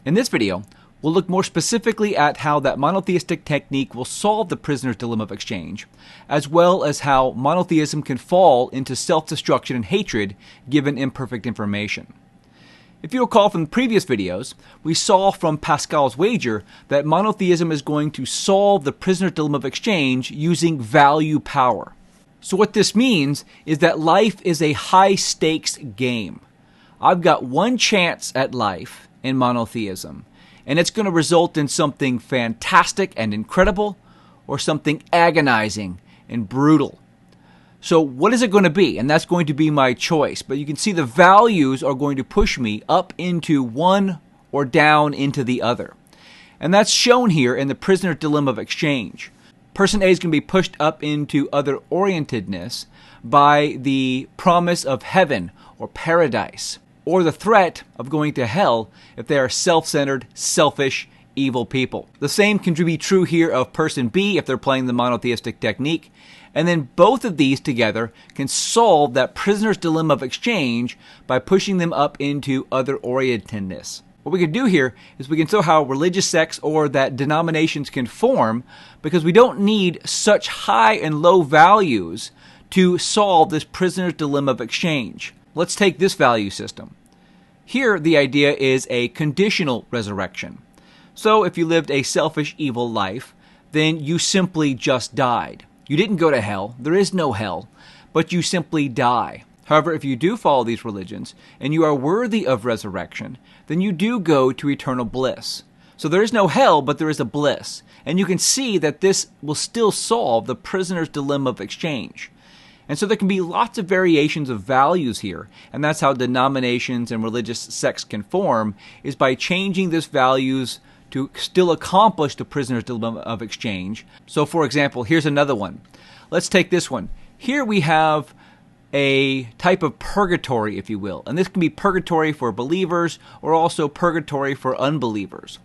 In this video, we'll look more specifically at how that monotheistic technique will solve the prisoner's dilemma of exchange, as well as how monotheism can fall into self-destruction and hatred given imperfect information. If you recall from the previous videos, we saw from Pascal's wager that monotheism is going to solve the prisoner's dilemma of exchange using value power. So what this means is that life is a high-stakes game. I've got one chance at life in monotheism, and it's going to result in something fantastic and incredible, or something agonizing and brutal. So what is it going to be? And that's going to be my choice. But you can see the values are going to push me up into one or down into the other. And that's shown here in the prisoner's dilemma of exchange. Person A is going to be pushed up into other-orientedness by the promise of heaven or paradise, or the threat of going to hell if they are self-centered, selfish, evil people. The same can be true here of person B if they're playing the monotheistic technique. And then both of these together can solve that prisoner's dilemma of exchange by pushing them up into other-orientedness. What we can do here is we can show how religious sects or that denominations can form, because we don't need such high and low values to solve this prisoner's dilemma of exchange. Let's take this value system. Here the idea is a conditional resurrection. So if you lived a selfish, evil life, then you simply just died. You didn't go to hell. There is no hell, but you simply die. However, if you do follow these religions and you are worthy of resurrection, then you do go to eternal bliss. So there is no hell, but there is a bliss. And you can see that this will still solve the prisoner's dilemma of exchange. And so there can be lots of variations of values here, and that's how denominations and religious sects can form, is by changing these values to still accomplish the prisoner's dilemma of exchange. So for example, here's another one. Let's take this one. Here we have a type of purgatory, if you will. And this can be purgatory for believers or also purgatory for unbelievers.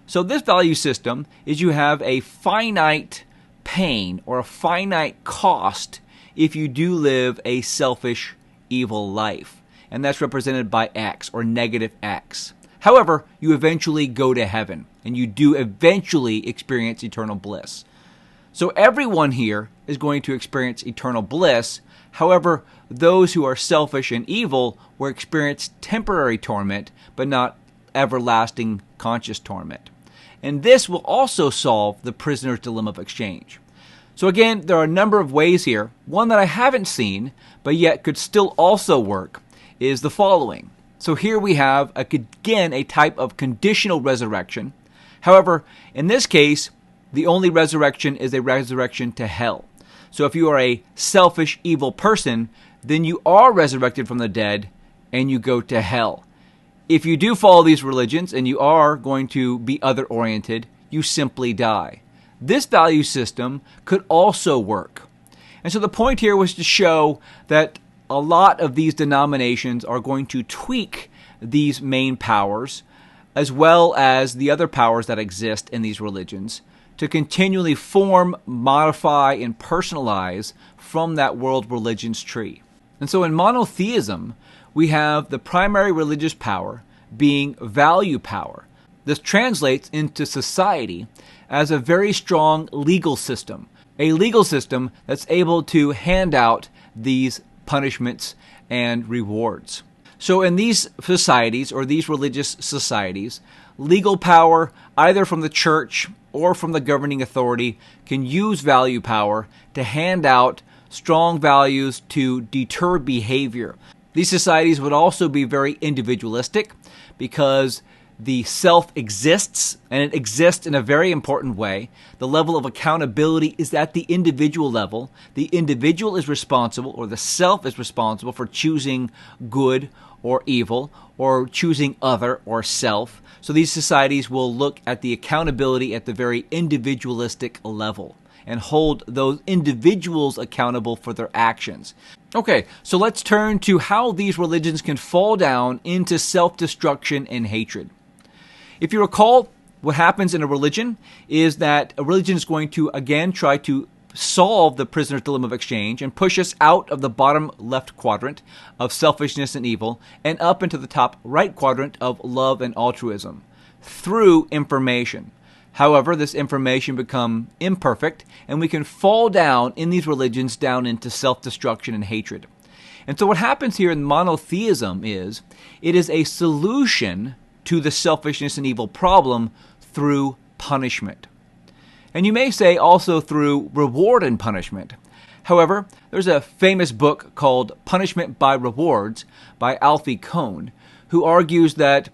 So this value system is you have a finite pain or a finite cost if you do live a selfish, evil life. And that's represented by X or negative X. However, you eventually go to heaven and you do eventually experience eternal bliss. So everyone here is going to experience eternal bliss. However, those who are selfish and evil will experience temporary torment, but not everlasting conscious torment. And this will also solve the prisoner's dilemma of exchange. So again, there are a number of ways here. One that I haven't seen, but yet could still also work, is the following. So here we have, again, a type of conditional resurrection. However, in this case, the only resurrection is a resurrection to hell. So if you are a selfish, evil person, then you are resurrected from the dead and you go to hell. If you do follow these religions and you are going to be other-oriented, you simply die. This value system could also work. And so the point here was to show that a lot of these denominations are going to tweak these main powers, as well as the other powers that exist in these religions, to continually form, modify, and personalize from that world religions tree. And so in monotheism, we have the primary religious power being value power. This translates into society as a very strong legal system, a legal system that's able to hand out these punishments and rewards. So in these societies, or these religious societies, legal power, either from the church or from the governing authority, can use value power to hand out strong values to deter behavior. These societies would also be very individualistic because the self exists, and it exists in a very important way. The level of accountability is at the individual level. The individual is responsible, or the self is responsible, for choosing good or evil, or choosing other or self. So these societies will look at the accountability at the very individualistic level and hold those individuals accountable for their actions. Okay, so let's turn to how these religions can fall down into self-destruction and hatred. If you recall, what happens in a religion is that a religion is going to, again, try to solve the prisoner's dilemma of exchange and push us out of the bottom left quadrant of selfishness and evil and up into the top right quadrant of love and altruism. through information. However, this information becomes imperfect, and we can fall down in these religions down into self-destruction and hatred. And so what happens here in monotheism is, it is a solution to the selfishness and evil problem through punishment. And you may say also through reward and punishment. However, there's a famous book called Punishment by Rewards by Alfie Kohn, who argues that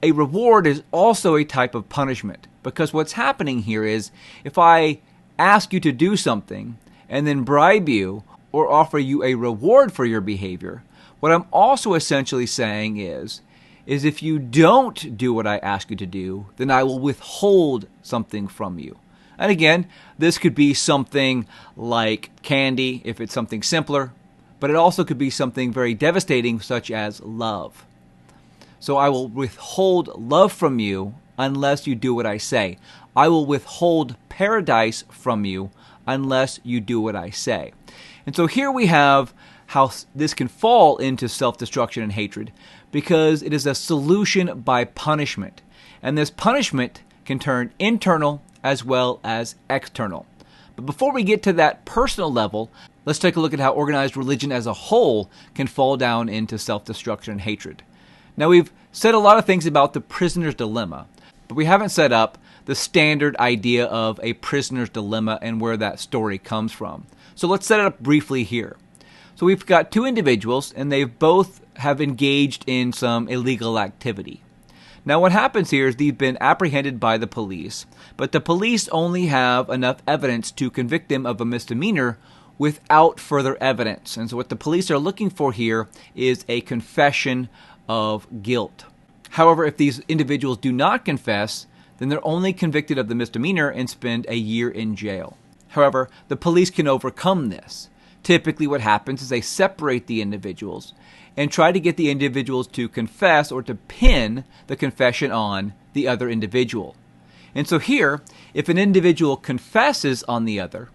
a reward is also a type of punishment. Because what's happening here is, if I ask you to do something and then bribe you or offer you a reward for your behavior, what I'm also essentially saying is if you don't do what I ask you to do, then I will withhold something from you. And again, this could be something like candy if it's something simpler, but it also could be something very devastating such as love. So I will withhold love from you unless you do what I say. I will withhold paradise from you unless you do what I say. And so here we have how this can fall into self-destruction and hatred, because it is a solution by punishment. And this punishment can turn internal as well as external. But before we get to that personal level, let's take a look at how organized religion as a whole can fall down into self-destruction and hatred. Now, we've said a lot of things about the prisoner's dilemma, but we haven't set up the standard idea of a prisoner's dilemma and where that story comes from. So let's set it up briefly here. So we've got two individuals, and they both have engaged in some illegal activity. Now what happens here is they've been apprehended by the police, but the police only have enough evidence to convict them of a misdemeanor without further evidence. And so what the police are looking for here is a confession of guilt. However, if these individuals do not confess, then they're only convicted of the misdemeanor and spend a year in jail. However, the police can overcome this. Typically what happens is they separate the individuals and try to get the individuals to confess or to pin the confession on the other individual. And so here, if an individual confesses on the other,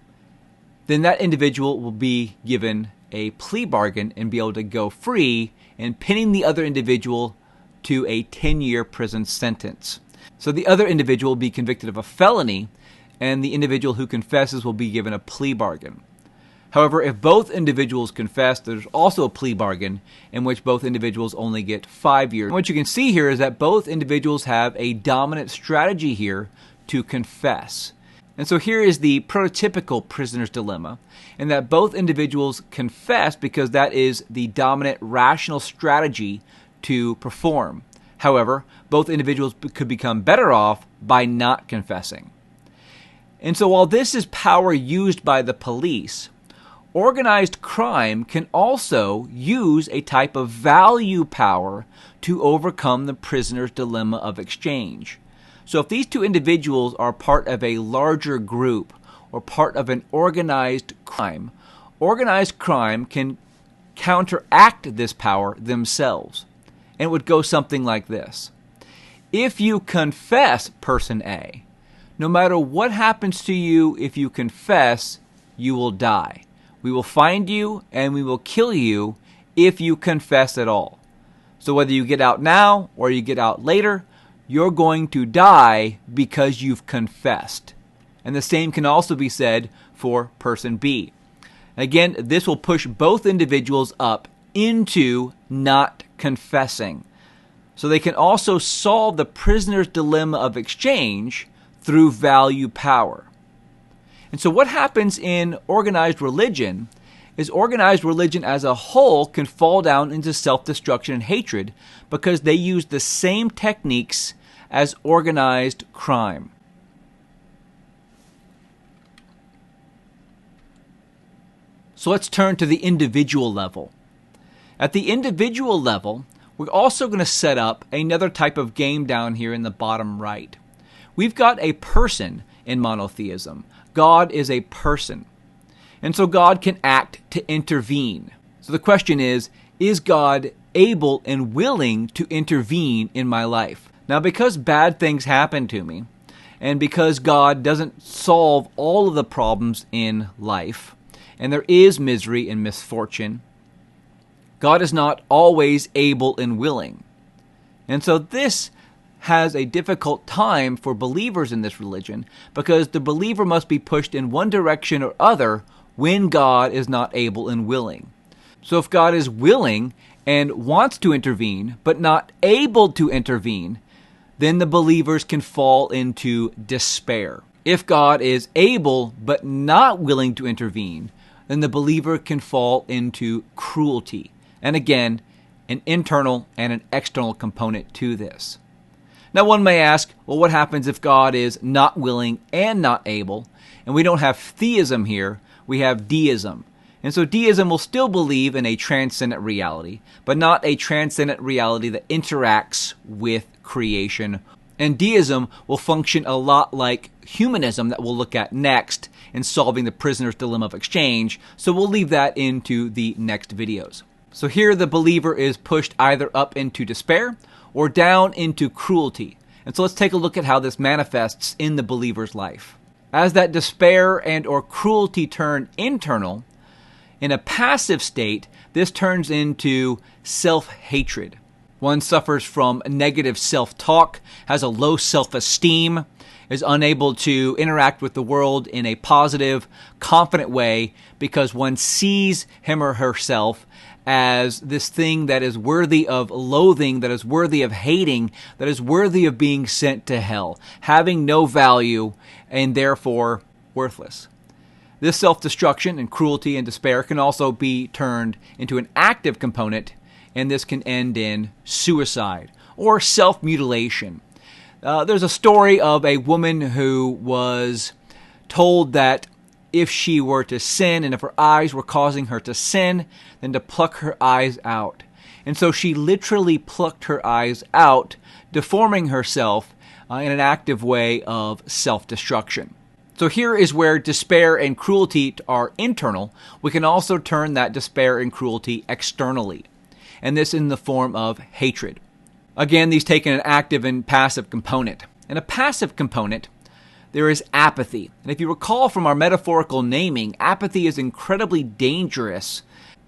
then that individual will be given a plea bargain and be able to go free, and pinning the other individual to a 10-year prison sentence. So the other individual will be convicted of a felony, and the individual who confesses will be given a plea bargain. However, if both individuals confess, there's also a plea bargain in which both individuals only get 5 years. And what you can see here is that both individuals have a dominant strategy here to confess. And so here is the prototypical prisoner's dilemma, in that both individuals confess because that is the dominant rational strategy to perform. However, both individuals could become better off by not confessing. And so while this is power used by the police, organized crime can also use a type of value power to overcome the prisoner's dilemma of exchange. So if these two individuals are part of a larger group or part of an organized crime can counteract this power themselves. And it would go something like this. If you confess, person A, no matter what happens to you, if you confess, you will die. We will find you and we will kill you if you confess at all. So whether you get out now or you get out later, you're going to die because you've confessed. And the same can also be said for person B. Again, this will push both individuals up into not confessing. So they can also solve the prisoner's dilemma of exchange through value power. And so what happens in organized religion is organized religion as a whole can fall down into self-destruction and hatred because they use the same techniques as organized crime. So let's turn to the individual level. At the individual level, we're also going to set up another type of game down here in the bottom right. We've got a person in monotheism. God is a person. And so God can act to intervene. So the question is God able and willing to intervene in my life? Now, because bad things happen to me, and because God doesn't solve all of the problems in life, and there is misery and misfortune, God is not always able and willing. And so this has a difficult time for believers in this religion because the believer must be pushed in one direction or other when God is not able and willing. So if God is willing and wants to intervene but not able to intervene, then the believers can fall into despair. If God is able but not willing to intervene, then the believer can fall into cruelty. And again, an internal and an external component to this. Now one may ask, well, what happens if God is not willing and not able? And we don't have theism here, we have deism. And so deism will still believe in a transcendent reality, but not a transcendent reality that interacts with creation. And deism will function a lot like humanism that we'll look at next in solving the prisoner's dilemma of exchange, so we'll leave that into the next videos. So here the believer is pushed either up into despair or down into cruelty. And so let's take a look at how this manifests in the believer's life. As that despair and or cruelty turn internal, in a passive state, this turns into self-hatred. One suffers from negative self-talk, has a low self-esteem, is unable to interact with the world in a positive, confident way because one sees him or herself as this thing that is worthy of loathing, that is worthy of hating, that is worthy of being sent to hell, having no value and therefore worthless. This self-destruction and cruelty and despair can also be turned into an active component, and this can end in suicide or self-mutilation. There's a story of a woman who was told that if she were to sin and if her eyes were causing her to sin, then to pluck her eyes out. And so she literally plucked her eyes out, deforming herself in an active way of self-destruction. So here is where despair and cruelty are internal. We can also turn that despair and cruelty externally, and this in the form of hatred. Again, these take an active and passive component. In a passive component, there is apathy. And if you recall from our metaphorical naming, apathy is incredibly dangerous.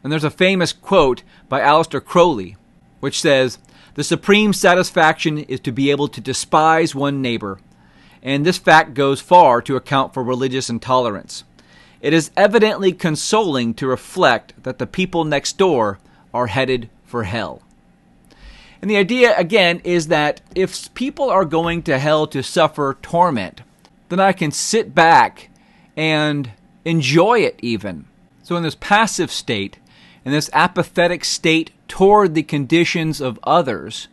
And there's a famous quote by Aleister Crowley, which says, "The supreme satisfaction is to be able to despise one neighbor, and this fact goes far to account for religious intolerance. It is evidently consoling to reflect that the people next door are headed for hell." And the idea, again, is that if people are going to hell to suffer torment, then I can sit back and enjoy it even. So in this passive state, in this apathetic state toward the conditions of others,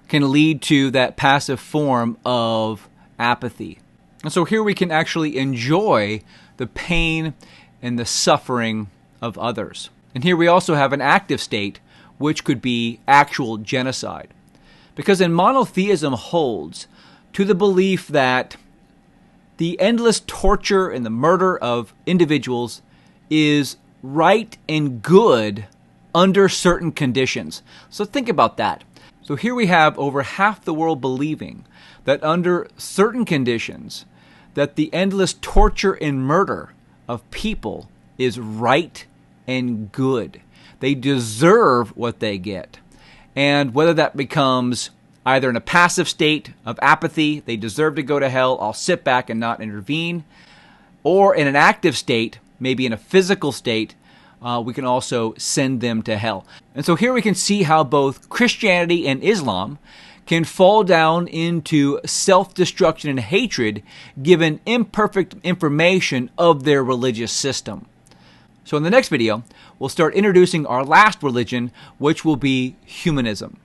can lead to that passive form of apathy. And so here we can actually enjoy the pain and the suffering of others. And here we also have an active state, which could be actual genocide. Because in monotheism holds to the belief that the endless torture and the murder of individuals is right and good under certain conditions. So think about that. So here we have over half the world believing that under certain conditions, that the endless torture and murder of people is right and good. They deserve what they get. And whether that becomes either in a passive state of apathy, they deserve to go to hell, I'll sit back and not intervene, or in an active state, maybe in a physical state, we can also send them to hell. And so here we can see how both Christianity and Islam can fall down into self-destruction and hatred given imperfect information of their religious system. So in the next video, we'll start introducing our last religion, which will be humanism.